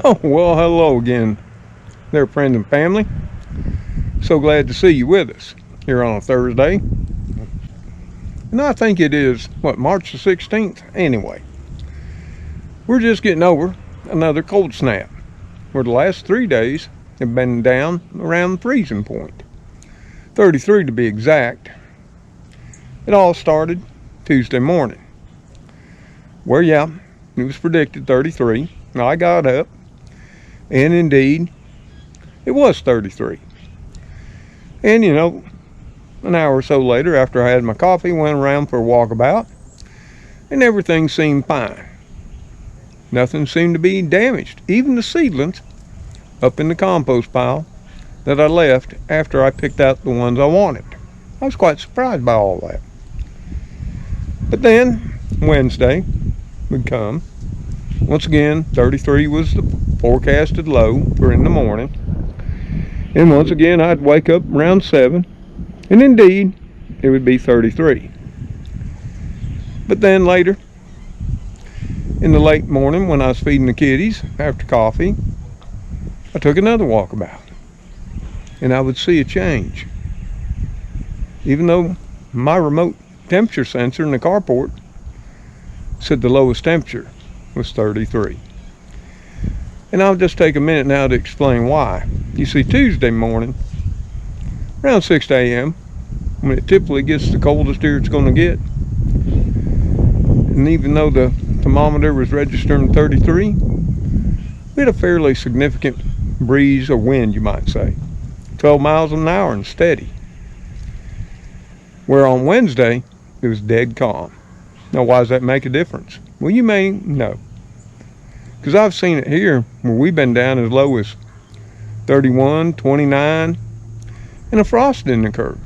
Oh, well, hello again there, friends and family. So glad to see you with us here on a Thursday. And I think it is, March the 16th? Anyway, we're just getting over another cold snap, where the last 3 days have been down around the freezing point. 33 to be exact. It all started Tuesday morning, where, it was predicted 33. Now, I got up, and indeed, it was 33. And, an hour or so later, after I had my coffee, went around for a walkabout, and everything seemed fine. Nothing seemed to be damaged. Even the seedlings up in the compost pile that I left after I picked out the ones I wanted. I was quite surprised by all that. But then, Wednesday would come. Once again, 33 was the forecasted low for in the morning. And once again, I'd wake up around 7, and indeed, it would be 33. But then later, in the late morning when I was feeding the kitties after coffee, I took another walkabout, and I would see a change. Even though my remote temperature sensor in the carport said the lowest temperature was 33. And I'll just take a minute now to explain why. You see, Tuesday morning, around 6 a.m., when it typically gets the coldest here it's going to get, and even though the thermometer was registering 33, we had a fairly significant breeze or wind, you might say, 12 miles an hour and steady. Where on Wednesday, it was dead calm. Now, why does that make a difference? Well, you may know. Because I've seen it here where we've been down as low as 31, 29, and a frost didn't occur.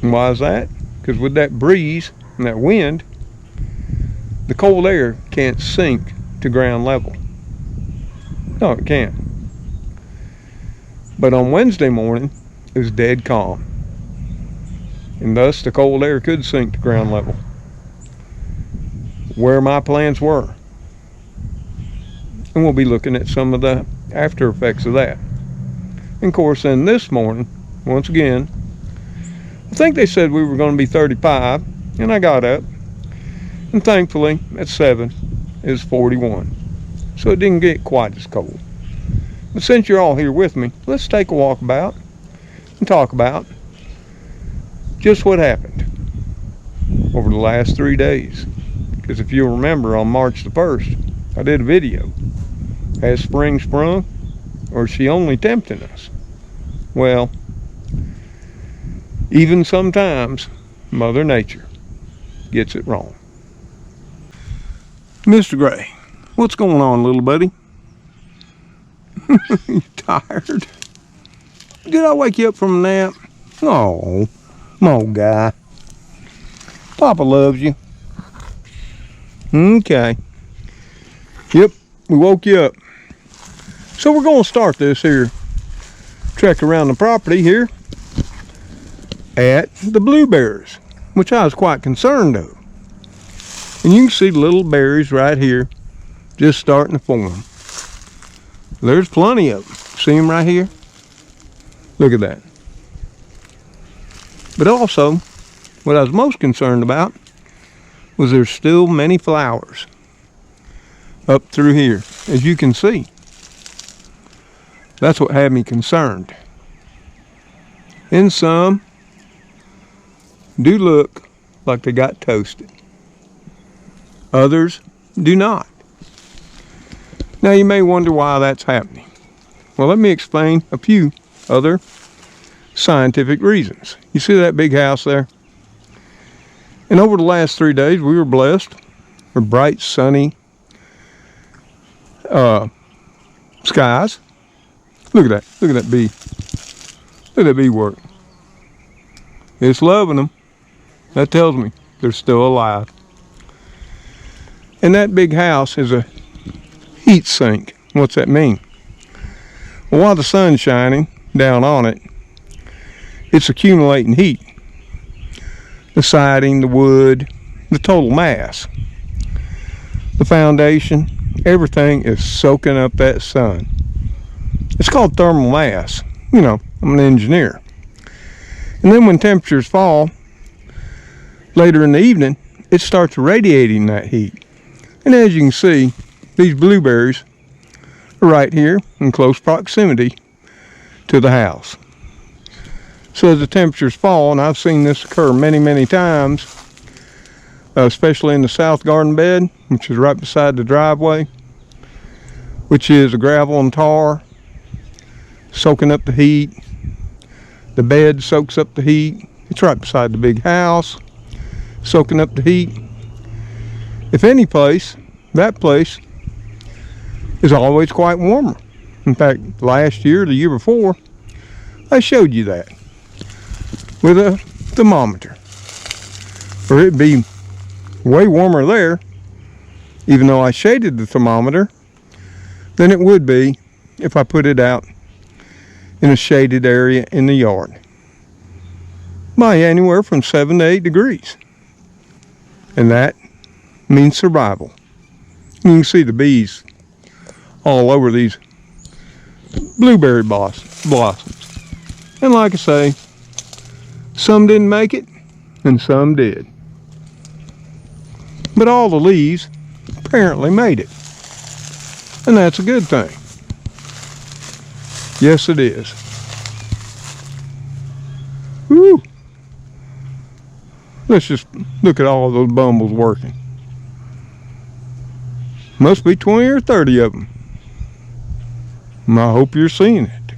And why is that? Because with that breeze and that wind, the cold air can't sink to ground level. No, it can't. But on Wednesday morning, it was dead calm. And thus, the cold air could sink to ground level, where my plants were. And we'll be looking at some of the after effects of that. And of course, then this morning, once again, I think they said we were going to be 35, and I got up, and thankfully, at 7, it was 41. So it didn't get quite as cold. But since you're all here with me, let's take a walk about and talk about just what happened over the last 3 days. Because if you'll remember, on March the 1st, I did a video. Has spring sprung, or is she only tempting us? Well, even sometimes Mother Nature gets it wrong. Mr. Gray, what's going on, little buddy? You tired? Did I wake you up from a nap? Oh, come on, guy. Papa loves you. Okay. Yep, we woke you up. So we're going to start this here trek around the property here at the Blueberries, which I was quite concerned of. And you can see the little berries right here just starting to form. There's plenty of them. See them right here? Look at that. But also, what I was most concerned about was there's still many flowers up through here, as you can see. That's what had me concerned. And some do look like they got toasted. Others do not. Now you may wonder why that's happening. Well, let me explain a few other scientific reasons. You see that big house there? And over the last 3 days, we were blessed with bright, sunny skies. Look at that. Look at that bee. Look at that bee work. It's loving them. That tells me they're still alive. And that big house is a heat sink. What's that mean? Well, while the sun's shining down on it, it's accumulating heat. The siding, the wood, the total mass, the foundation, everything is soaking up that sun. It's called thermal mass. You know, I'm an engineer. And then when temperatures fall later in the evening, it starts radiating that heat. And as you can see, these blueberries are right here in close proximity to the house. So as the temperatures fall, and I've seen this occur many, many times, especially in the south garden bed, which is right beside the driveway, which is a gravel and tar, soaking up the heat. The bed soaks up the heat. It's right beside the big house, soaking up the heat. If any place, that place is always quite warmer. In fact, last year, the year before, I showed you that with a thermometer. Or it'd be way warmer there, even though I shaded the thermometer, than it would be if I put it out in a shaded area in the yard by anywhere from 7 to 8 degrees. And that means survival. You can see the bees all over these blueberry blossoms. And like I say, some didn't make it and some did. But all the leaves apparently made it. And that's a good thing. Yes, it is. Woo! Let's just look at all of those bumbles working. Must be 20 or 30 of them. And I hope you're seeing it.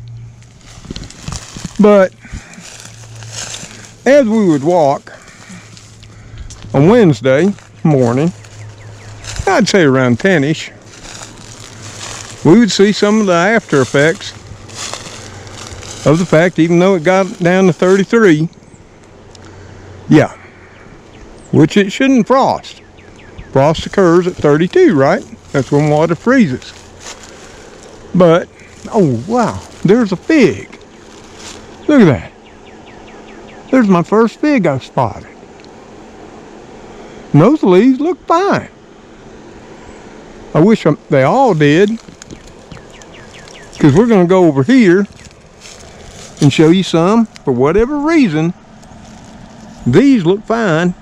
But as we would walk on Wednesday morning, I'd say around 10-ish, we would see some of the after effects of the fact, even though it got down to 33, yeah, which it shouldn't frost. Frost occurs at 32, right? That's when water freezes. But, oh wow, there's a fig. Look at that. There's my first fig I spotted. And those leaves look fine. I wish they all did, because we're going to go over here and show you some. For whatever reason, these look fine,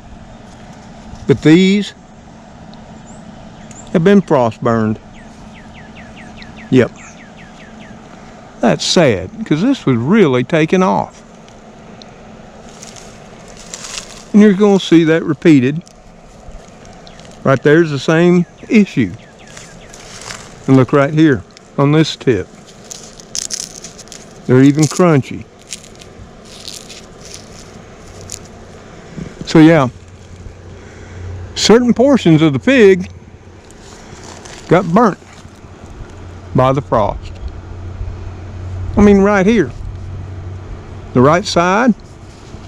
but these have been frost burned. Yep. That's sad, because this was really taking off. And you're going to see that repeated. Right there's the same issue. And look right here on this tip. They're even crunchy. So yeah, certain portions of the fig got burnt by the frost. I mean, right here, the right side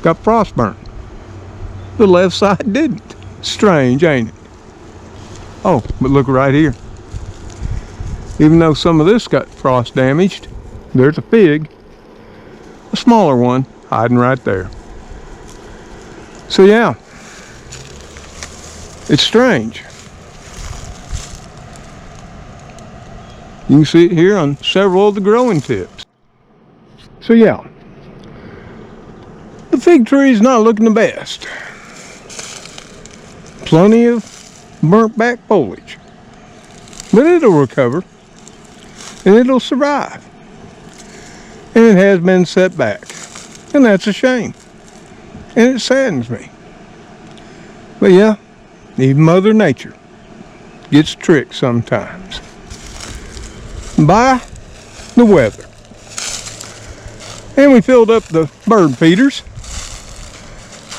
got frost burnt. The left side didn't. Strange, ain't it? Oh, but look right here. Even though some of this got frost damaged, there's a fig, a smaller one, hiding right there. So yeah, it's strange. You can see it here on several of the growing tips. So yeah, the fig tree is not looking the best. Plenty of burnt back foliage, but it'll recover and it'll survive. And it has been set back, and that's a shame, and it saddens me. But yeah, even Mother Nature gets tricked sometimes by the weather. And we filled up the bird feeders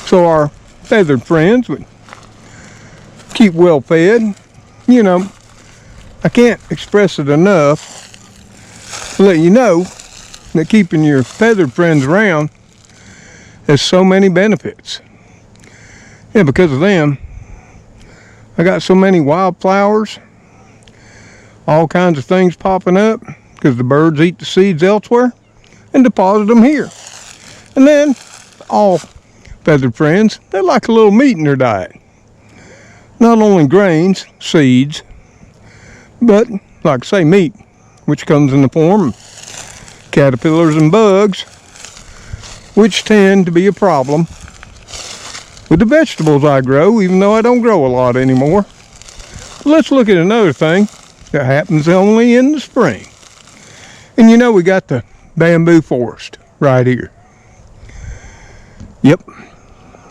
so our feathered friends would keep well fed. You know, I can't express it enough to let you know that keeping your feathered friends around has so many benefits. Yeah, because of them, I got so many wildflowers, all kinds of things popping up, because the birds eat the seeds elsewhere and deposit them here. And then all feathered friends, they're like a little meat in their diet. Not only grains, seeds, But, like I say, meat, which comes in the form of caterpillars and bugs, which tend to be a problem with the vegetables I grow, even though I don't grow a lot anymore. Let's look at another thing that happens only in the spring. And you know, we got the bamboo forest right here. Yep.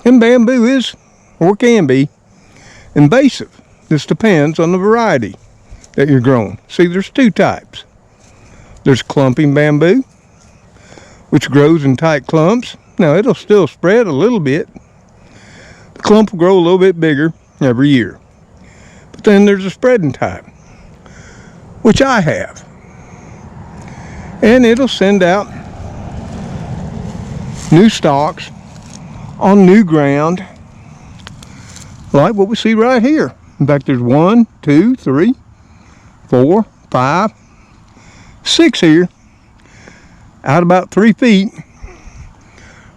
And bamboo is, or can be, invasive. This depends on the variety that you're growing. See, there's two types. There's clumping bamboo, which grows in tight clumps. Now, it'll still spread a little bit. The clump will grow a little bit bigger every year. But then there's a spreading type, which I have. And it'll send out new stalks on new ground, like what we see right here. In fact, there's 1, 2, 3, 4, 5, 6 here, out about 3 feet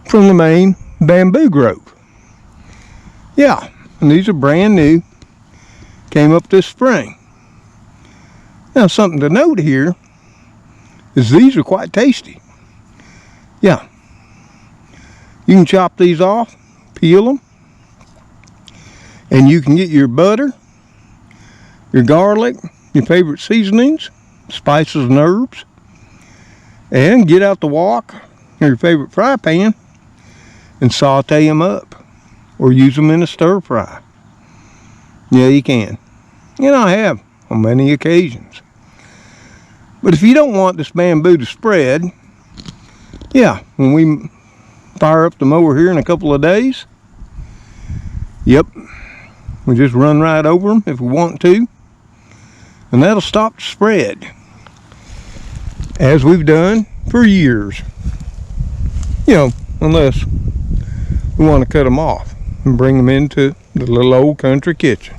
from the main bamboo grove. Yeah, and these are brand new, came up this spring. Now, something to note here is these are quite tasty. Yeah, you can chop these off, peel them, and you can get your butter, your garlic, your favorite seasonings, spices and herbs, and get out the wok or your favorite fry pan and saute them up or use them in a stir fry. Yeah, you can. And I have on many occasions. But if you don't want this bamboo to spread, yeah, when we fire up the mower here in a couple of days, yep, we just run right over them if we want to, and that'll stop the spread, as we've done for years. You know, unless we want to cut them off and bring them into the little old country kitchen.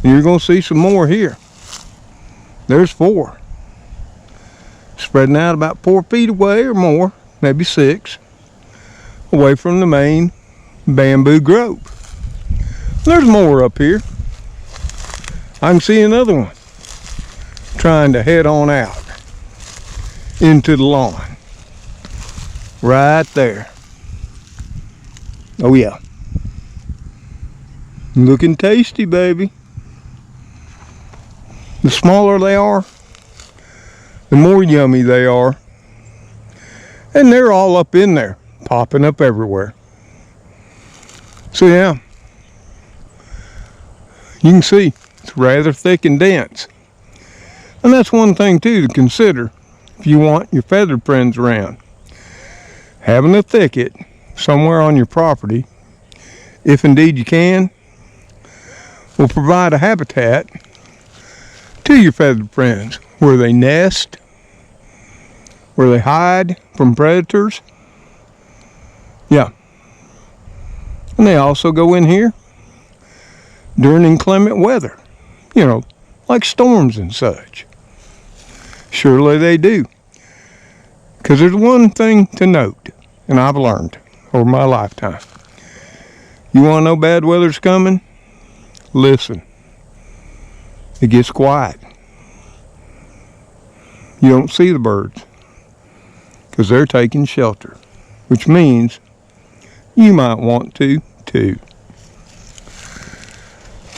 And you're going to see some more here. There's 4. Spreading out about 4 feet away or more, maybe 6, away from the main bamboo grove. There's more up here. I can see another one trying to head on out into the lawn. Right there. Oh yeah. Looking tasty, baby. The smaller they are, the more yummy they are. And they're all up in there, popping up everywhere. So yeah, you can see it's rather thick and dense. And that's one thing too to consider if you want your feathered friends around. Having a thicket somewhere on your property, if indeed you can, will provide a habitat to your feathered friends where they nest, where they hide from predators. Yeah. And they also go in here during inclement weather, you know, like storms and such. Surely they do. Because there's one thing to note, and I've learned over my lifetime. You want to know bad weather's coming? Listen. It gets quiet. You don't see the birds because they're taking shelter, which means you might want to too.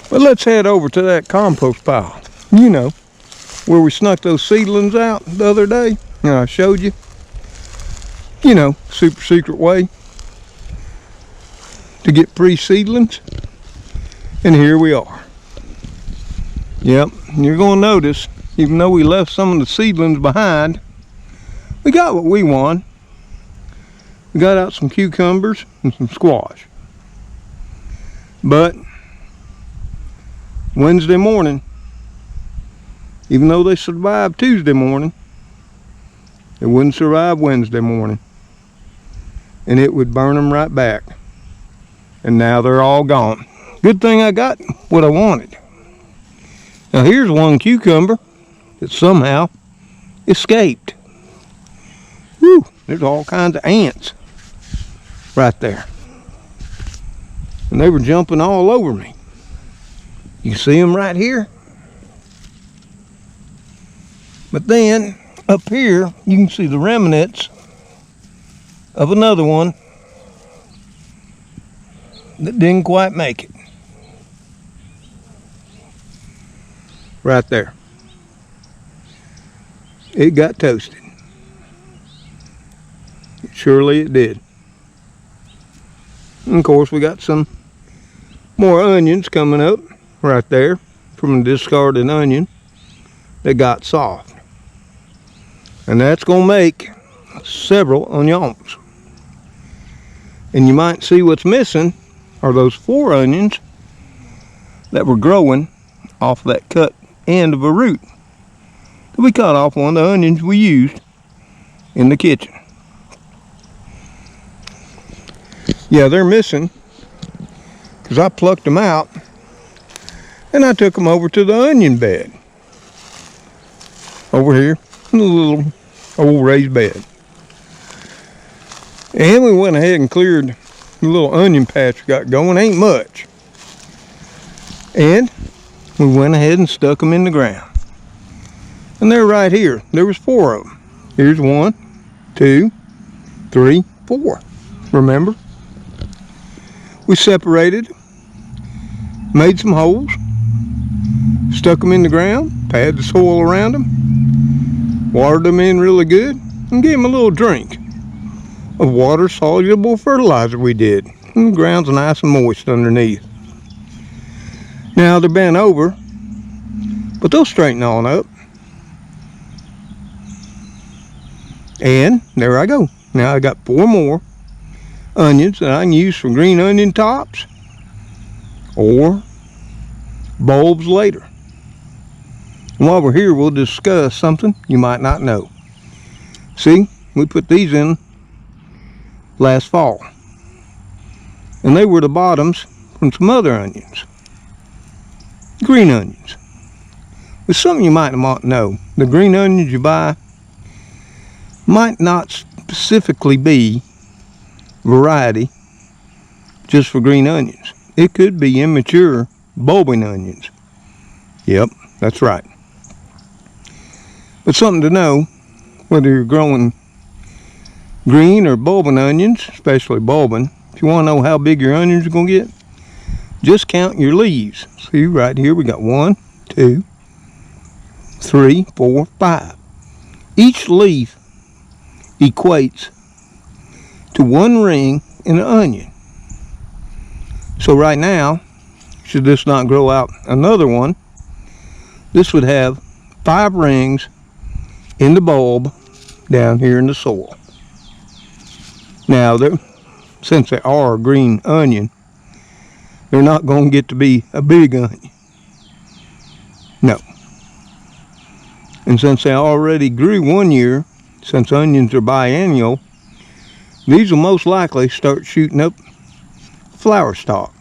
But let's head over to that compost pile. You know, where we snuck those seedlings out the other day. And I showed you. You know, super secret way to get free seedlings. And here we are. Yep, you're going to notice, even though we left some of the seedlings behind, we got what we wanted. We got out some cucumbers and some squash. But Wednesday morning, even though they survived Tuesday morning, they wouldn't survive Wednesday morning. And it would burn them right back. And now they're all gone. Good thing I got what I wanted. Now here's one cucumber that somehow escaped. Whew, there's all kinds of ants right there. And they were jumping all over me. You see them right here? But then up here you can see the remnants of another one that didn't quite make it. Right there. It got toasted. Surely it did. And of course we got some more onions coming up right there from a discarded onion that got soft. And that's going to make several onions. And you might see what's missing are those 4 onions that were growing off that cut end of a root that we cut off one of the onions we used in the kitchen. Yeah, they're missing because I plucked them out and I took them over to the onion bed over here in the little old raised bed. And we went ahead and cleared the little onion patch we got going. Ain't much. And we went ahead and stuck them in the ground. And they're right here. There was 4 of them. Here's 1, 2, 3, 4. Remember? We separated, made some holes, stuck them in the ground, padded the soil around them, watered them in really good, and gave them a little drink of water-soluble fertilizer we did. And the ground's nice and moist underneath. Now they're bent over, but they'll straighten on up. And there I go. Now I got 4 more onions that I can use for green onion tops or bulbs later. And while we're here, we'll discuss something you might not know. See, we put these in last fall, and they were the bottoms from some other onions, green onions. It's something you might not know. The green onions you buy might not specifically be variety just for green onions. It could be immature bulbing onions. Yep, that's right. But something to know, whether you're growing green or bulbing onions, especially bulbing, if you want to know how big your onions are going to get, just count your leaves. See, right here we got 1, 2, 3, 4, 5. Each leaf equates to 1 ring in an onion. So right now, should this not grow out another one, this would have 5 rings in the bulb down here in the soil. Now, since they are a green onion, they're not going to get to be a big onion. No. And since they already grew 1 year, since onions are biennial, these will most likely start shooting up flower stalk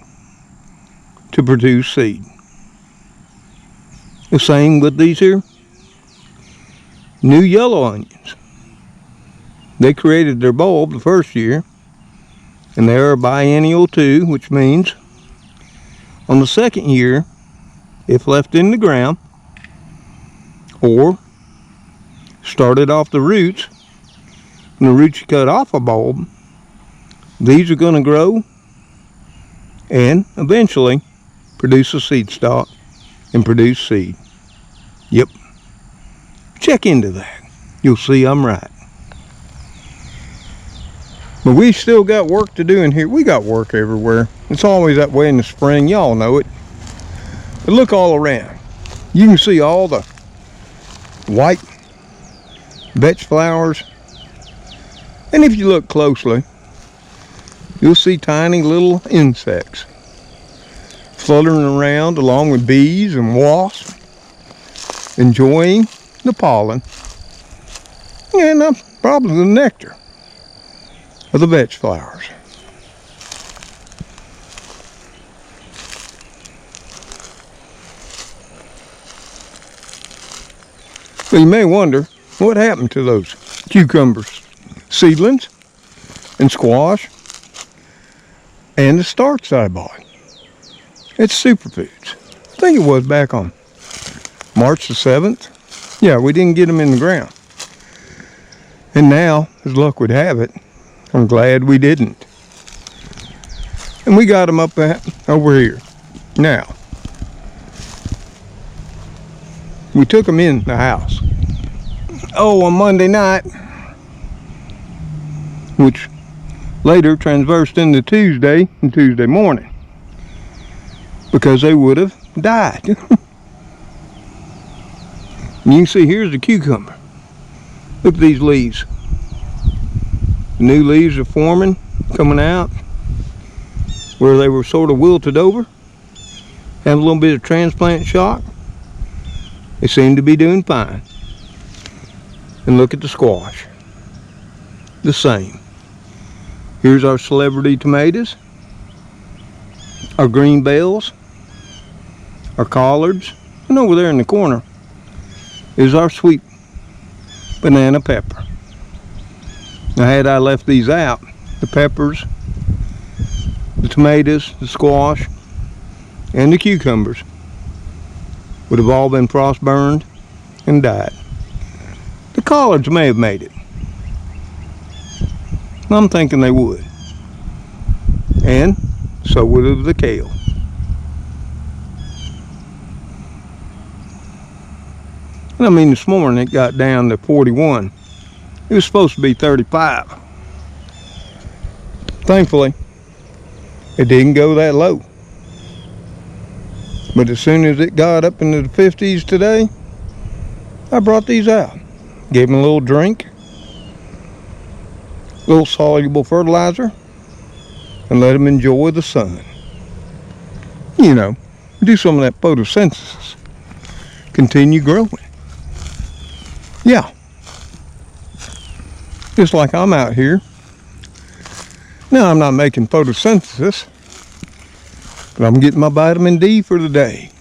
to produce seed. The same with these here new yellow onions. They created their bulb the first year, and they are biennial too, which means on the second year, if left in the ground or started off the roots, and the roots you cut off a bulb, these are going to grow and eventually produce a seed stalk and produce seed. Yep. Check into that. You'll see I'm right. But we still got work to do in here. We got work everywhere. It's always that way in the spring. Y'all know it. But look all around. You can see all the white vetch flowers. And if you look closely, you'll see tiny little insects fluttering around along with bees and wasps, enjoying the pollen and probably the nectar of the vetch flowers. So you may wonder what happened to those cucumbers, seedlings, and squash, and the starts I bought. It's superfoods. I think it was back on March the 7th. Yeah, we didn't get them in the ground. And now, as luck would have it, I'm glad we didn't. And we got them up over here. Now, we took them in the house. Oh, on Monday night, which later transversed into Tuesday and Tuesday morning, because they would have died. You can see here's the cucumber. Look at these leaves. The new leaves are forming, coming out, where they were sort of wilted over, have a little bit of transplant shock. They seem to be doing fine. And look at the squash. The same. Here's our celebrity tomatoes, our green bells, our collards, and over there in the corner is our sweet banana pepper. Now, had I left these out, the peppers, the tomatoes, the squash, and the cucumbers would have all been frost burned and died. The collards may have made it. I'm thinking they would. And so would have the kale. And I mean, this morning it got down to 41. It was supposed to be 35. Thankfully, it didn't go that low. But as soon as it got up into the 50s today, I brought these out. Gave them a little drink, a little soluble fertilizer, and let them enjoy the sun. You know, do some of that photosynthesis. Continue growing. Yeah. Just like I'm out here. Now, I'm not making photosynthesis, but I'm getting my vitamin D for the day.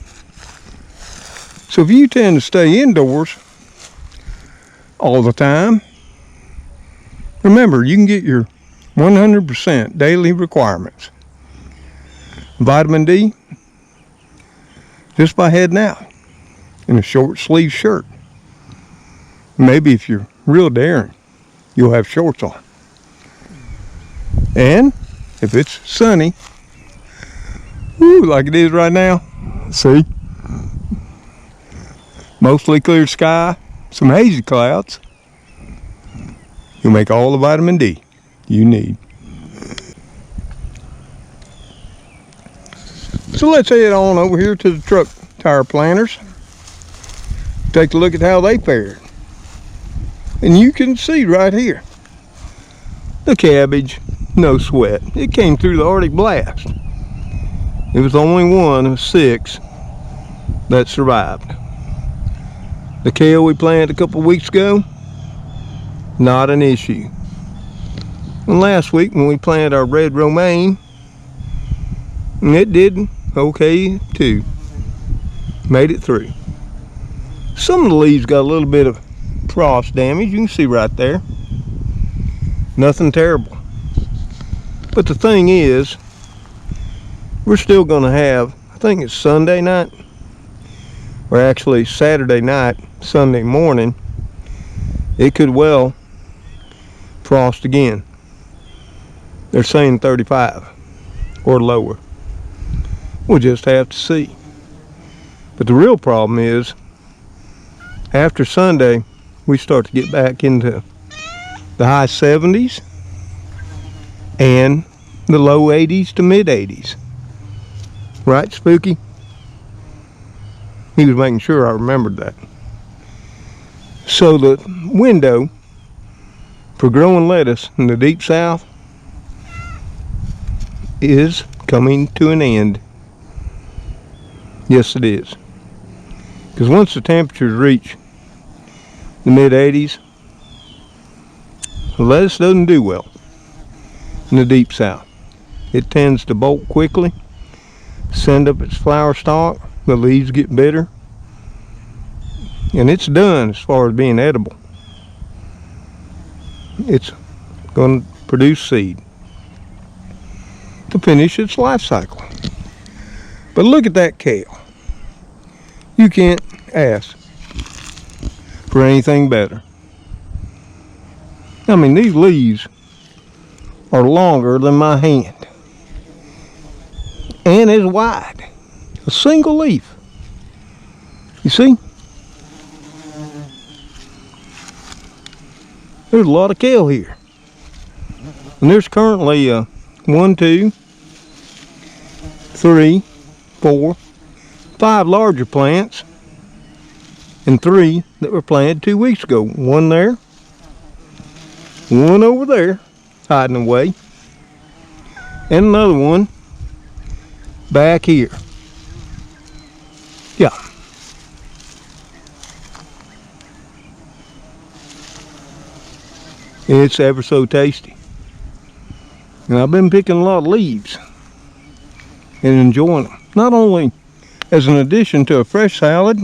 So if you tend to stay indoors all the time, remember, you can get your 100% daily requirements. Vitamin D, just by heading out in a short sleeve shirt. Maybe if you're real daring, you'll have shorts on. And if it's sunny, like it is right now, see? Mostly clear sky, some hazy clouds. You'll make all the vitamin D you need. So let's head on over here to the truck tire planters. Take a look at how they fared. And you can see right here, the cabbage, no sweat. It came through the Arctic blast. It was only one of 6 that survived. The kale we planted a couple weeks ago, not an issue. And last week when we planted our red romaine, it did okay too. Made it through. Some of the leaves got a little bit of frost damage. You can see right there. Nothing terrible. But the thing is, we're still going to have, I think it's Sunday night, or actually Saturday night, Sunday morning, it could well frost again. They're saying 35 or lower. We'll just have to see. But the real problem is, after Sunday, we start to get back into the high 70s and the low 80s to mid 80s. Right, Spooky? He was making sure I remembered that. So the window for growing lettuce in the deep south is coming to an end. Yes, it is. Because once the temperatures reach the mid 80s, lettuce doesn't do well in the deep south. It tends to bolt quickly, send up its flower stalk, the leaves get bitter, and it's done as far as being edible. It's going to produce seed to finish its life cycle. But look at that kale. You can't ask for anything better. I mean, these leaves are longer than my hand. And as wide. A single leaf. You see? There's a lot of kale here. And there's currently 1, 2, 3, 4, 5 larger plants. And 3 that were planted 2 weeks ago. One there. One over there, hiding away. And another one back here. Yeah. It's ever so tasty. And I've been picking a lot of leaves and enjoying them. Not only as an addition to a fresh salad,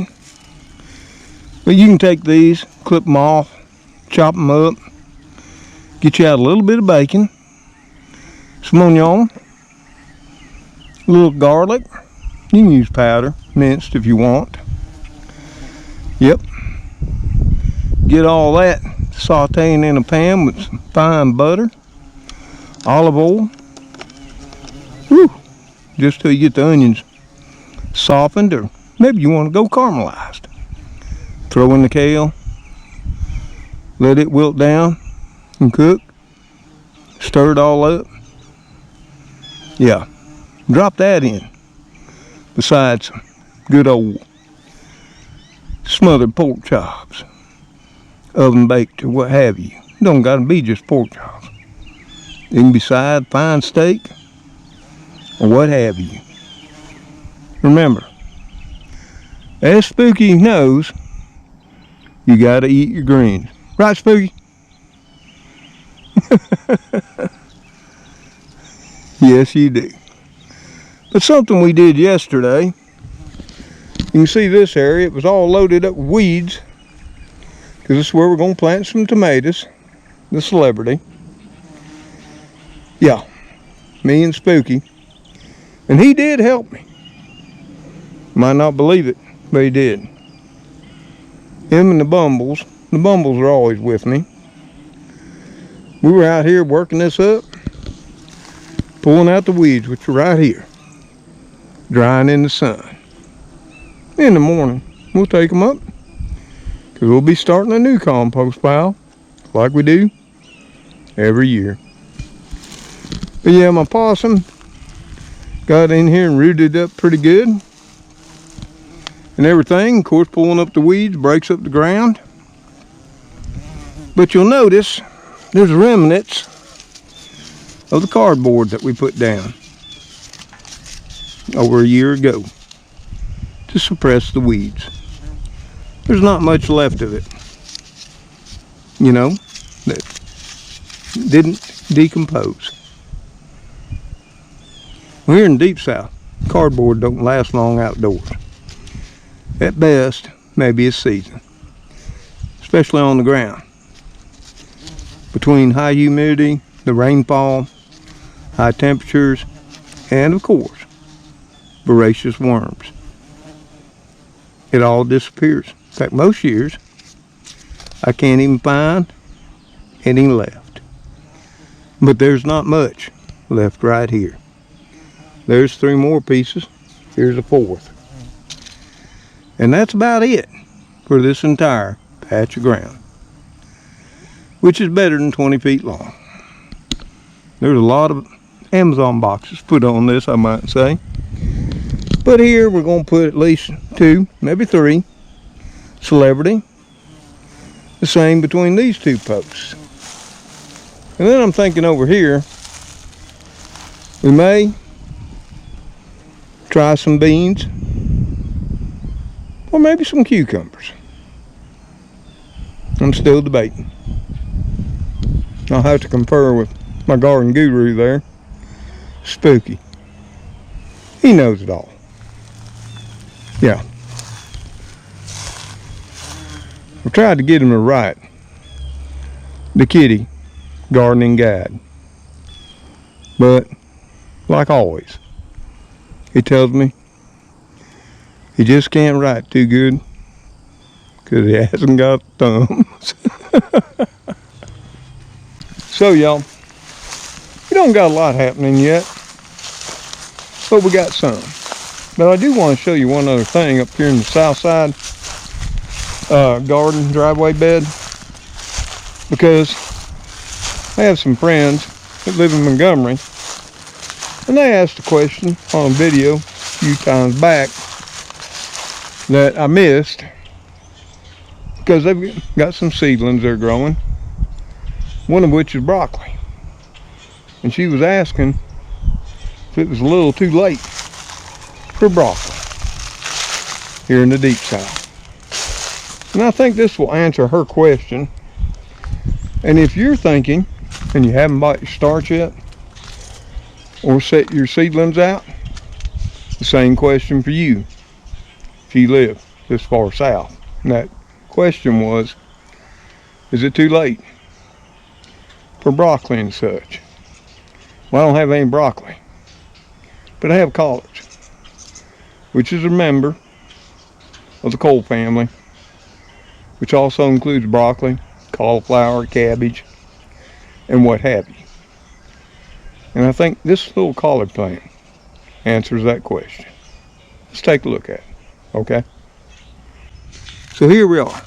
but you can take these, clip them off, chop them up, get you out a little bit of bacon, some onion, a little garlic. You can use powder, minced if you want. Yep. Get all that sauteing in a pan with some fine butter, olive oil. Whew. Just till you get the onions softened, or maybe you want to go caramelized. Throw in the kale, let it wilt down and cook. Stir it all up. Yeah, drop that in besides some good old smothered pork chops, oven baked or what have you. Don't gotta be just pork chops. It can be side fine steak or what have you. Remember, as Spooky knows, you gotta eat your greens. Right, Spooky? Yes, you do. But something we did yesterday, you can see this area, it was all loaded up with weeds, because this is where we're going to plant some tomatoes, the celebrity. Yeah, me and Spooky. And he did help me. Might not believe it, but he did. Him and the Bumbles are always with me. We were out here working this up, pulling out the weeds, which are right here, drying in the sun. In the morning, we'll take them up, because we'll be starting a new compost pile, like we do every year. But yeah, my possum got in here and rooted up pretty good. And everything, of course, pulling up the weeds breaks up the ground. But you'll notice there's remnants of the cardboard that we put down over a year ago to suppress the weeds. There's not much left of it, you know, that didn't decompose. We're in deep south. Cardboard don't last long outdoors. At best, maybe a season, especially on the ground. Between high humidity, the rainfall, high temperatures, and of course, voracious worms. It all disappears. In fact, most years, I can't even find any left. But there's not much left right here. There's 3 more pieces. Here's a 4th. And that's about it for this entire patch of ground, which is better than 20 feet long. There's a lot of Amazon boxes put on this, I might say. But here we're going to put at least 2, maybe 3 celebrity. The same between these 2 posts. And then I'm thinking over here, we may try some beans or maybe some cucumbers. I'm still debating. I'll have to confer with my garden guru there, Spooky. He knows it all. Yeah. I tried to get him to write the kitty gardening guide. But, like always, he tells me he just can't write too good because he hasn't got thumbs. So y'all, we don't got a lot happening yet, but we got some. But I do want to show you one other thing up here in the south side garden driveway bed, because I have some friends that live in Montgomery, and they asked a question on a video a few times back that I missed, because they've got some seedlings they're growing, one of which is broccoli. And she was asking if it was a little too late for broccoli here in the deep south. And I think this will answer her question. And if you're thinking, and you haven't bought your starch yet, or set your seedlings out, the same question for you if you live this far south. And that question was, is it too late for broccoli and such? Well, I don't have any broccoli, but I have collards, which is a member of the cole family, which also includes broccoli, cauliflower, cabbage, and what have you. And I think this little collard plant answers that question. Let's take a look at it, okay? So here we are.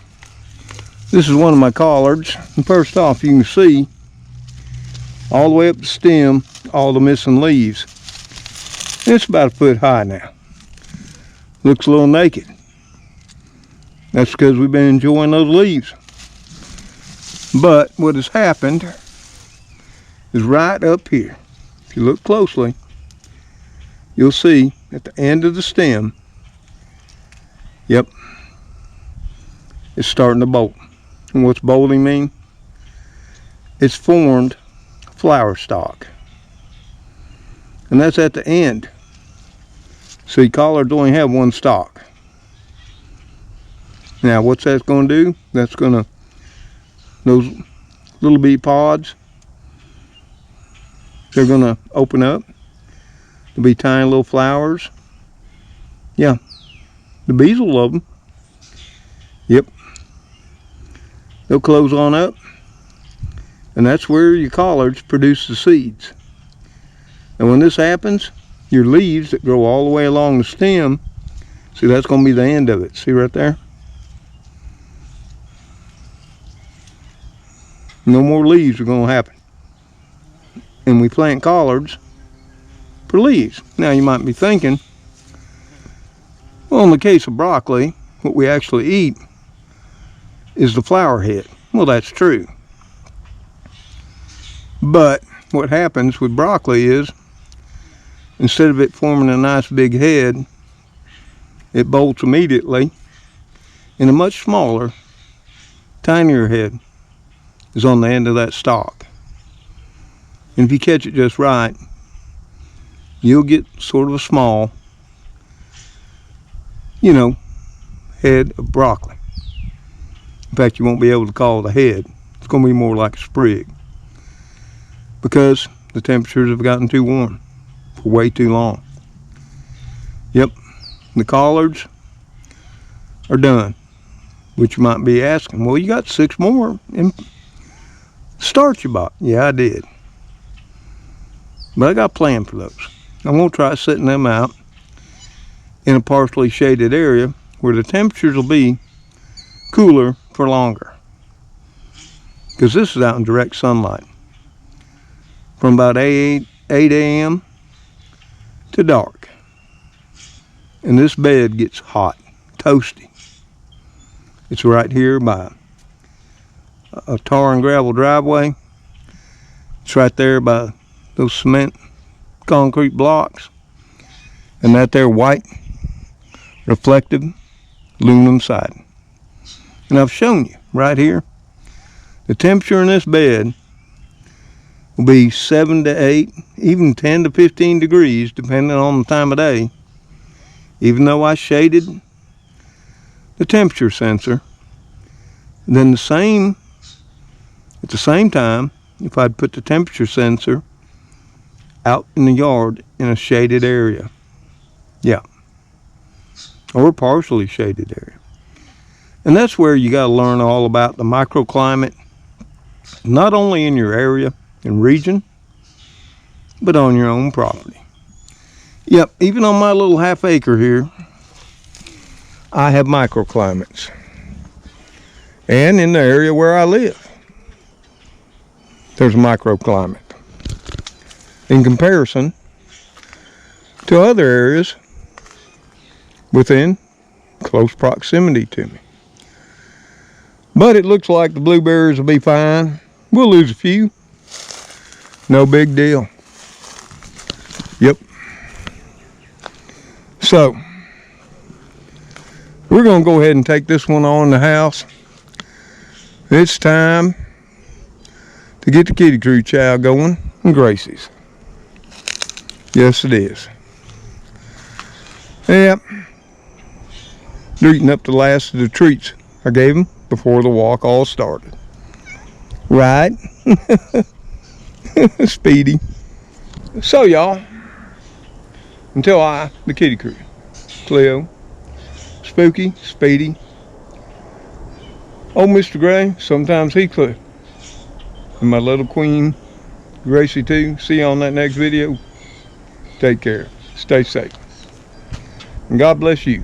This is one of my collards. And first off, you can see all the way up the stem, all the missing leaves. And it's about a foot high now. Looks a little naked. That's because we've been enjoying those leaves. But what has happened is right up here. If you look closely, you'll see at the end of the stem, yep, it's starting to bolt. And what's bolting mean? It's formed flower stalk. And that's at the end. See, collards only have one stalk. Now what's that going to do? That's going to, those little bee pods, they're going to open up. There'll be tiny little flowers. Yeah, the bees will love them. Yep. They'll close on up. And that's where your collards produce the seeds. And when this happens, your leaves that grow all the way along the stem, see, that's going to be the end of it. See right there? No more leaves are going to happen. And we plant collards for leaves. Now you might be thinking, well, in the case of broccoli, what we actually eat is the flower head. Well, that's true. But what happens with broccoli is, instead of it forming a nice big head, it bolts immediately, and a much smaller, tinier head is on the end of that stalk. And if you catch it just right, you'll get sort of a small, head of broccoli. In fact, you won't be able to call it a head. It's going to be more like a sprig, because the temperatures have gotten too warm for way too long. Yep, the collards are done. Which you might be asking, well, you got 6 more in starch you bought. Yeah, I did. But I got a plan for those. I'm going to try setting them out in a partially shaded area where the temperatures will be cooler for longer. Because this is out in direct sunlight. From about 8 a.m. to dark. And this bed gets hot, toasty. It's right here by a tar and gravel driveway. It's right there by those cement concrete blocks. And that there white reflective aluminum siding. And I've shown you right here, the temperature in this bed will be 7 to 8, even 10 to 15 degrees, depending on the time of day. Even though I shaded the temperature sensor, then at the same time, if I'd put the temperature sensor out in the yard in a shaded area, yeah, or a partially shaded area, And that's where you got to learn all about the microclimate, not only in your area and region, but on your own property. Yep, even on my little half acre here, I have microclimates. And in the area where I live, there's a microclimate. In comparison to other areas within close proximity to me. But it looks like the blueberries will be fine. We'll lose a few. No big deal. Yep. So, we're going to go ahead and take this one on in the house. It's time to get the kitty crew chow going and Gracie's. Yes, it is. Yep. They're eating up the last of the treats I gave them before the walk all started. Right? Speedy. So, y'all, until the kitty crew, Cleo, Spooky, Speedy, old Mr. Gray, sometimes Heathcliff, and my little queen, Gracie too. See you on that next video. Take care. Stay safe. And God bless you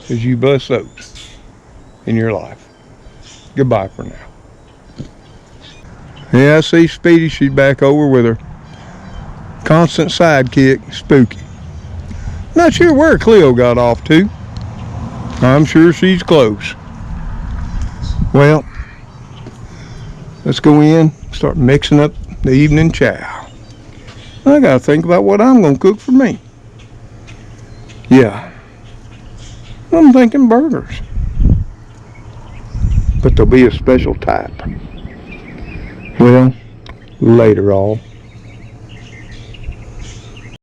as you bless those in your life. Goodbye for now. Yeah, I see Speedy. She's back over with her constant sidekick, Spooky. Not sure where Cleo got off to. I'm sure she's close. Well, let's go in, start mixing up the evening chow. I gotta think about what I'm gonna cook for me. Yeah, I'm thinking burgers. But there'll be a special type. Well, later all.